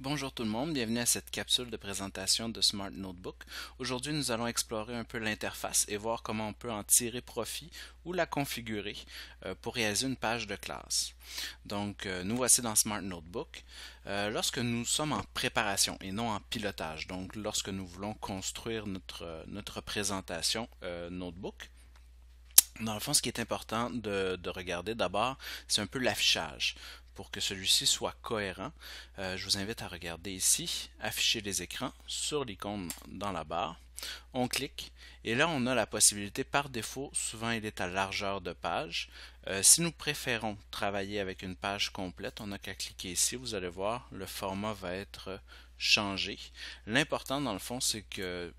Bonjour tout le monde, bienvenue à cette capsule de présentation de Smart Notebook. Aujourd'hui, nous allons explorer un peu l'interface et voir comment on peut en tirer profit ou la configurer pour réaliser une page de classe. Donc, nous voici dans Smart Notebook. Lorsque nous sommes en préparation et non en pilotage, donc lorsque nous voulons construire notre présentation Notebook, dans le fond, ce qui est important de regarder d'abord, c'est un peu l'affichage. Pour que celui-ci soit cohérent, je vous invite à regarder ici, afficher les écrans sur l'icône dans la barre. On clique et là on a la possibilité par défaut, souvent il est à largeur de page. Si nous préférons travailler avec une page complète, on n'a qu'à cliquer ici, vous allez voir, le format va être changé. L'important dans le fond, c'est que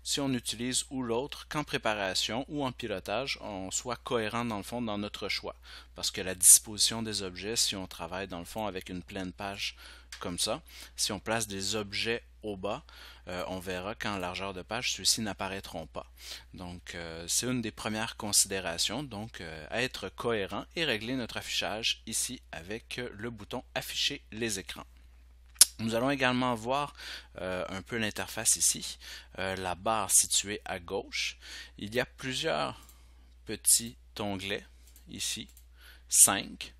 si on utilise ou l'autre qu'en préparation ou en pilotage, on soit cohérent dans le fond dans notre choix. Parce que la disposition des objets, si on travaille dans le fond avec une pleine page comme ça, si on place des objets au bas, on verra qu'en largeur de page, ceux-ci n'apparaîtront pas. Donc, c'est une des premières considérations, donc être cohérent et régler notre affichage ici avec le bouton afficher les écrans. Nous allons également voir un peu l'interface ici, la barre située à gauche. Il y a plusieurs petits onglets ici, 5.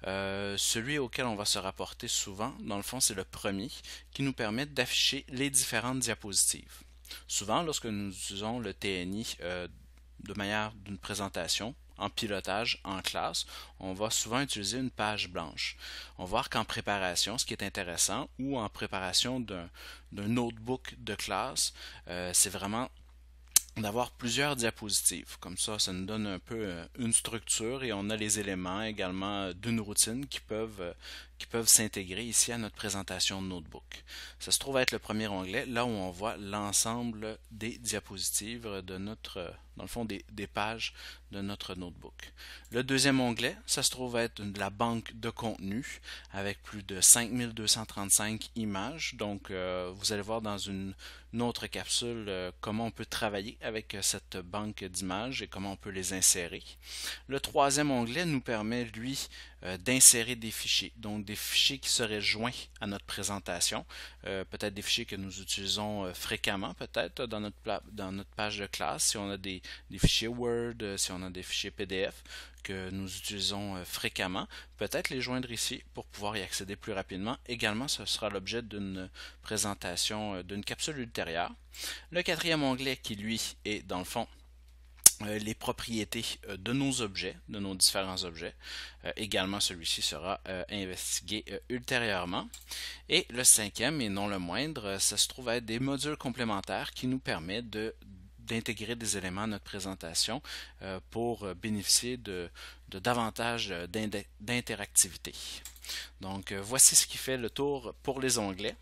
Celui auquel on va se rapporter souvent, dans le fond, c'est le premier qui nous permet d'afficher les différentes diapositives. Souvent, lorsque nous utilisons le TNI de manière d'une présentation, en pilotage, en classe, on va souvent utiliser une page blanche. On va voir qu'en préparation, ce qui est intéressant, ou en préparation d'un notebook de classe, c'est vraiment d'avoir plusieurs diapositives. Comme ça nous donne un peu une structure et on a les éléments également d'une routine qui peuvent s'intégrer ici à notre présentation de notebook. Ça se trouve être le premier onglet, là où on voit l'ensemble des diapositives de notre, dans le fond, des pages de notre notebook. Le deuxième onglet, ça se trouve être la banque de contenu avec plus de 5235 images. Donc, vous allez voir dans une autre capsule comment on peut travailler avec cette banque d'images et comment on peut les insérer. Le troisième onglet nous permet, lui, d'insérer des fichiers, donc des fichiers qui seraient joints à notre présentation, peut-être des fichiers que nous utilisons fréquemment, peut-être dans notre page de classe, si on a des fichiers Word, si on a des fichiers PDF que nous utilisons fréquemment, peut-être les joindre ici pour pouvoir y accéder plus rapidement. Également, ce sera l'objet d'une présentation, d'une capsule ultérieure. Le quatrième onglet qui, lui, est dans le fond les propriétés de nos objets, de nos différents objets. Également, celui-ci sera investigué ultérieurement. Et le cinquième, et non le moindre, ça se trouve être des modules complémentaires qui nous permettent d'intégrer des éléments à notre présentation pour bénéficier de davantage d'interactivité. Donc, voici ce qui fait le tour pour les onglets.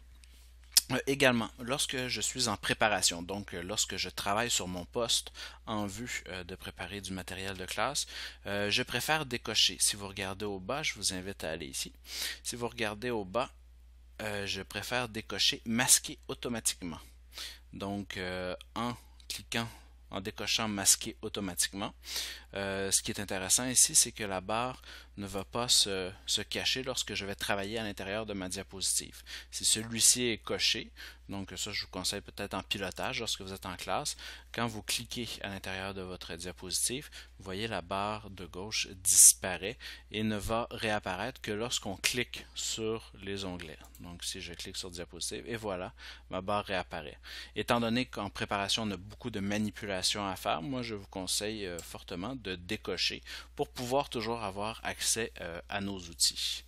Également, lorsque je suis en préparation, donc lorsque je travaille sur mon poste en vue de préparer du matériel de classe, je préfère décocher. Si vous regardez au bas, je vous invite à aller ici. Si vous regardez au bas, je préfère décocher masquer automatiquement. Donc, en cliquant, en décochant masquer automatiquement, ce qui est intéressant ici, c'est que la barre ne va pas se cacher lorsque je vais travailler à l'intérieur de ma diapositive. Si celui-ci est coché, donc ça je vous conseille peut-être en pilotage lorsque vous êtes en classe, quand vous cliquez à l'intérieur de votre diapositive, vous voyez la barre de gauche disparaît et ne va réapparaître que lorsqu'on clique sur les onglets. Donc si je clique sur diapositive, et voilà, ma barre réapparaît. Étant donné qu'en préparation on a beaucoup de manipulations à faire, moi je vous conseille fortement de décocher pour pouvoir toujours avoir accès à nos outils.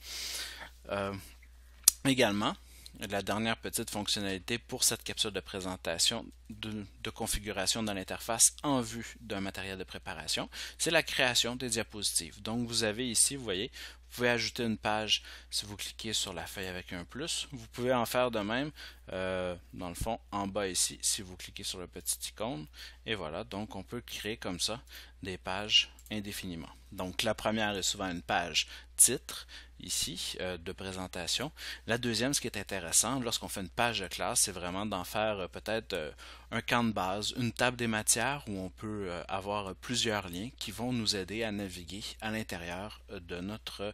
Également, la dernière petite fonctionnalité pour cette capsule de présentation de configuration dans l'interface en vue d'un matériel de préparation, c'est la création des diapositives. Donc vous avez ici, vous voyez, vous pouvez ajouter une page si vous cliquez sur la feuille avec un plus. Vous pouvez en faire de même, dans le fond, en bas ici, si vous cliquez sur le petit icône. Et voilà, donc on peut créer comme ça des pages indéfiniment. Donc la première est souvent une page titre, ici, de présentation. La deuxième, ce qui est intéressant, lorsqu'on fait une page de classe, c'est vraiment d'en faire peut-être un camp de base, une table des matières où on peut avoir plusieurs liens qui vont nous aider à naviguer à l'intérieur de notre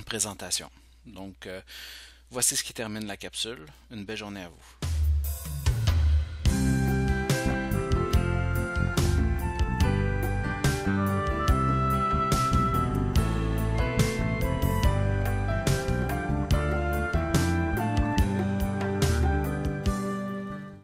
présentation. Donc, voici ce qui termine la capsule. Une belle journée à vous.